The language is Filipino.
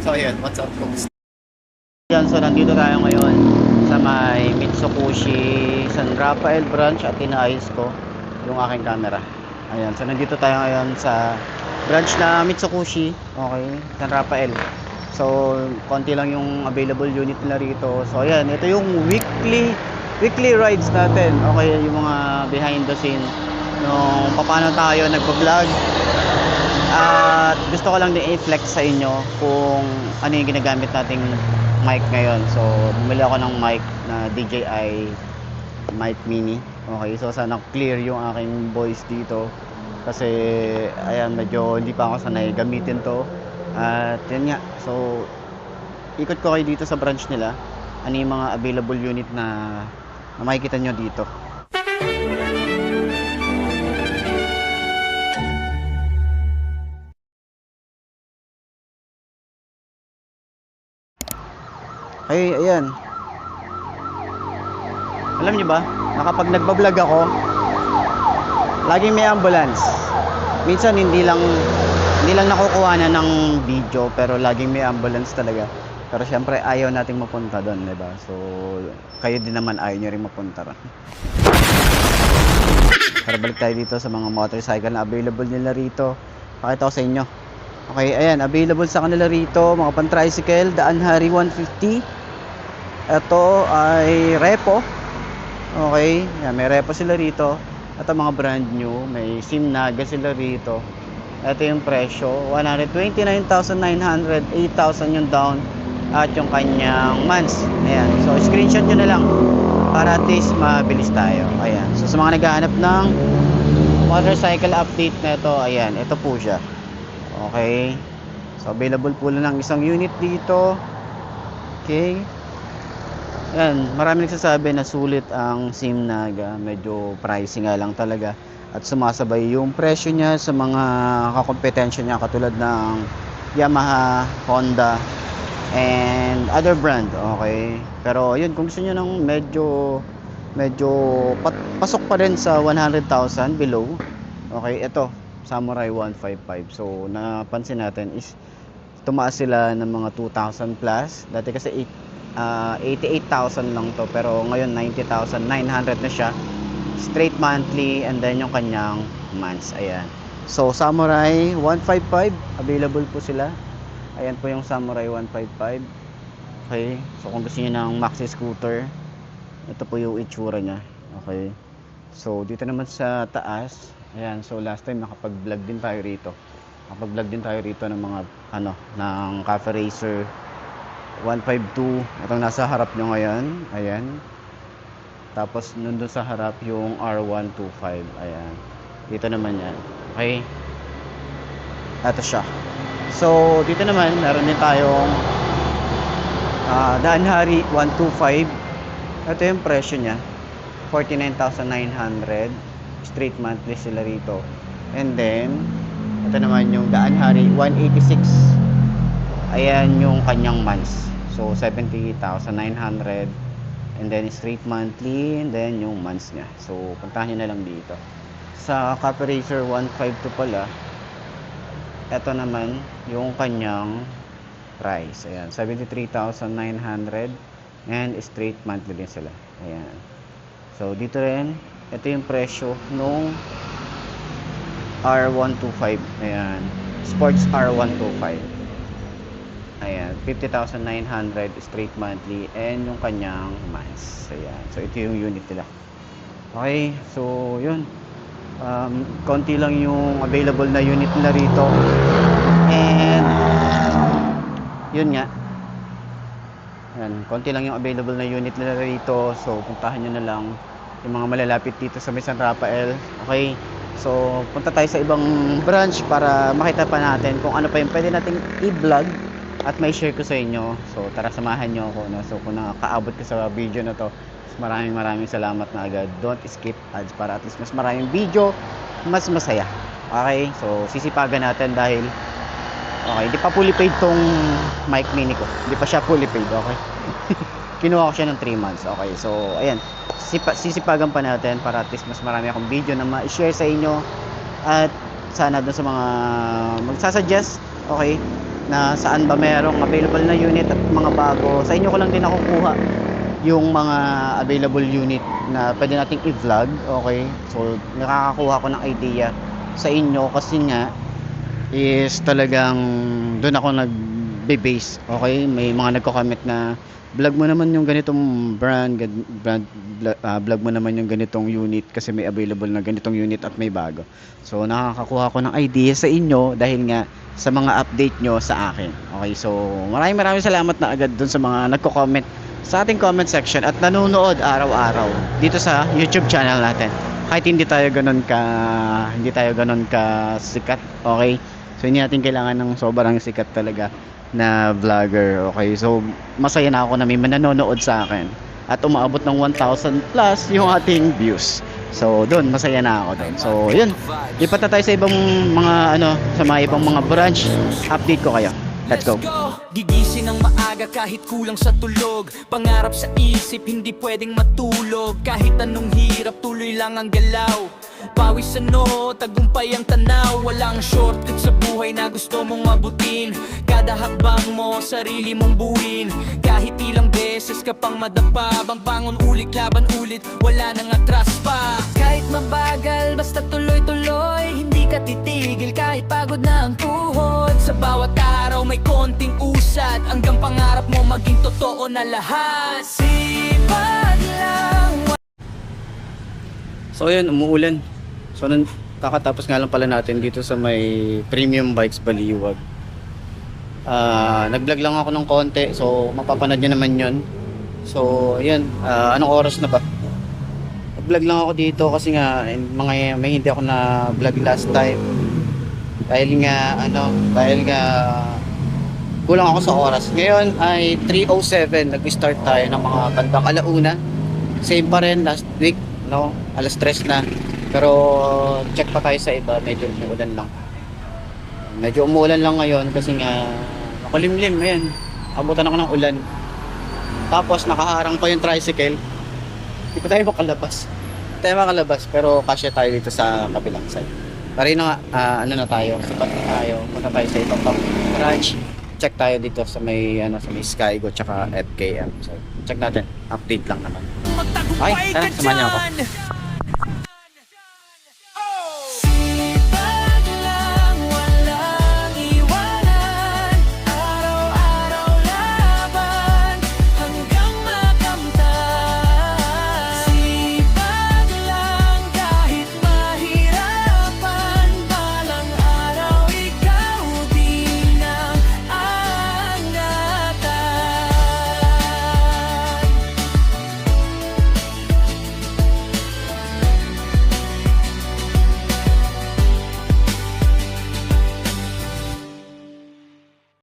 So ayun, what's up folks? Yan, so nandito tayo ngayon sa may Mitsukoshi San Rafael branch at inaayos ko yung aking camera. Ayan, so nandito tayo ngayon sa branch na Mitsukoshi, okay, San Rafael. So konti lang yung available unit nila rito. So ayan, ito yung weekly rides natin. Okay, yung mga behind the scene yung paano tayo nagpa-vlog. At gusto ko lang din i-flex sa inyo kung ano yung ginagamit nating mic ngayon. So, bumili ako ng mic na DJI mic mini. Okay, so sana clear yung aking voice dito. Kasi, ayan, medyo hindi pa ako sanay gamitin to. At yun nga, so, ikot ko kayo dito sa branch nila. Ano yung mga available unit na makikita nyo dito. Ay, ayan. Alam niyo ba, na kapag nagba-vlog ako, laging may ambulance. Minsan hindi lang nakukuha na ng video, pero laging may ambulance talaga. Pero syempre ayaw nating mapunta doon, 'di ba? So kayo din naman ayaw niyo rin mapunta ron. Para balik tayo dito sa mga motorcycle na available nila rito. Pakita ko sa inyo. Okay, ayan, available sa kanila rito, mga pan-tricycle, Daan Hari 150. Ito ay repo. Okay, yan, may repo sila rito. Ito mga brand new, may Simnaga sila rito. Ito yung presyo, 129,900, 8,000 yung down at yung kanyang months. Ayan, so screenshot nyo na lang para at least mabilis tayo. Ayan, so sa mga naghahanap ng motorcycle update na ito, ayan, ito po siya. Okay, so available po lang ng isang unit dito. Okay, yan, marami nagsasabi na sulit ang Simnaga, medyo pricey nga lang talaga at sumasabay yung presyo niya sa mga kakompetensya niya katulad ng Yamaha, Honda and other brand. Okay, pero yun, kung gusto niyo ng medyo pasok pa rin sa 100,000 below, okay, ito Samurai 155. So napansin natin is tumaas sila ng mga 2,000 plus. Dati kasi 88,000 lang to, pero ngayon 90,900 na siya straight monthly, and then yung kanyang months. Ayan, so Samurai 155 available po sila. Ayan po yung Samurai 155. Okay, so kung gusto niyo ng maxi scooter, ito po yung itsura niya. Okay, so dito naman sa taas, ayan, so last time nakapag-vlog din tayo rito ng mga ng Cafe Racer 152. Itong nasa harap nyo ngayon, ayan. Tapos nandun sa harap yung R125, ayan. Dito naman yan. Okay, ito siya. So dito naman meron din tayong Daan Hari 125. Ito yung presyo niya, 49,900, straight monthly sila rito. And then ito naman yung Daan Hari 186. Ayan yung kanyang months. So 70,900, and then straight monthly, and then yung months niya. So puntahan niyo na lang dito. Sa Cafe Racer 152 pala, ito naman yung kanyang price. Ayan, 73,900, and straight monthly din sila. Ayan. So dito rin, ito yung presyo nung R125. Ayan, Sports R125. Ayan, 50,900 straight monthly, and yung kanyang months. Ayan, so ito yung unit nila. Okay, so yun, konti lang yung available na unit nila rito, and yun nga, ayan, konti lang yung available na unit nila rito. So puntahan nyo na lang yung mga malalapit dito sa San Rafael. Okay, so punta tayo sa ibang branch para makita pa natin kung ano pa yung pwede nating i-vlog at may share ko sa inyo. So tara, samahan nyo ako, no? So kung nakakaabot ka sa video na to, maraming salamat na agad. Don't skip ads para at least mas maraming video, mas masaya. Okay, so sisipagan natin dahil okay, hindi pa fully paid tong mic mini ko. Hindi pa siya fully paid, okay? Kinuha ko siya ng 3 months. Okay, so ayan, sisipagan pa natin para at least mas marami akong video na ma-share sa inyo. At sana doon sa mga magsasuggest, okay, na saan ba merong available na unit at mga bago. Sa inyo ko lang din nakukuha yung mga available unit na pwede nating i-vlog. Okay, so nakakakuha ko ng idea sa inyo kasi nga is talagang doon ako nagbe-base. Okay, may mga nagko-comment na vlog mo naman yung ganitong vlog mo naman yung ganitong unit kasi may available na ganitong unit at may bago. So nakakakuha ko ng idea sa inyo dahil nga sa mga update nyo sa akin. Okay, so maraming salamat na agad dun sa mga nagko-comment sa ating comment section at nanonood araw-araw dito sa YouTube channel natin. Kahit hindi tayo ganun ka sikat, okay? So hindi natin kailangan ng sobrang sikat talaga na vlogger. Okay, so masaya na ako na may manonood sa akin at umaabot ng 1,000 plus yung ating views. So doon masaya na ako doon. So yun, lipat na tayo sa ibang mga sa mga ibang mga branch. Update ko kayo. Let's go. Gigising ng maaga kahit kulang sa tulog. Pangarap sa isip, hindi pwedeng matulog. Kahit anong hirap, tuloy lang ang galaw. Pawis sa noo, tagumpay ang tanaw. Walang shortcut sa buhay na gusto mong mabutin. Kada hakbang mo, sarili mong buuin. Kahit ilang beses ka pang madapa, bang bangon ulit, laban ulit, wala nang atras pa. Kahit mabagal, basta tuloy-tuloy. Hindi ka titigil kahit pagod na ang tuhod. Sa bawat araw may konting usad, hanggang pangarap mo maging totoo na lahat. Sipag lang. So yun, umuulan. So kakatapos nga lang pala natin dito sa may Premium Bikes Baliwag. Nag-vlog lang ako ng konti, so mapapanood nyo naman yun. So yun, anong oras na ba? Nag-vlog lang ako dito kasi nga may hindi ako na vlog last time. Dahil nga kulang ako sa oras. Ngayon ay 3:07, nag-start tayo ng mga bandang alauna. Same pa rin last week, no? Alas 3 na. Pero check pa tayo sa iba, medyo umuulan lang. Medyo umuulan lang ngayon kasi nga makulimlim, ayan. Abutan ako ng ulan. Tapos nakaharang pa yung tricycle. Hindi pa tayo makalabas. Pero kasya tayo dito sa kabilang side. Pero yun na nga, na tayo, sipat na tayo. Punta tayo sa ibang branch. Check tayo dito sa may Skygo tsaka FKM. So check natin, update lang naman. Okay, tara, samahan niyo ako.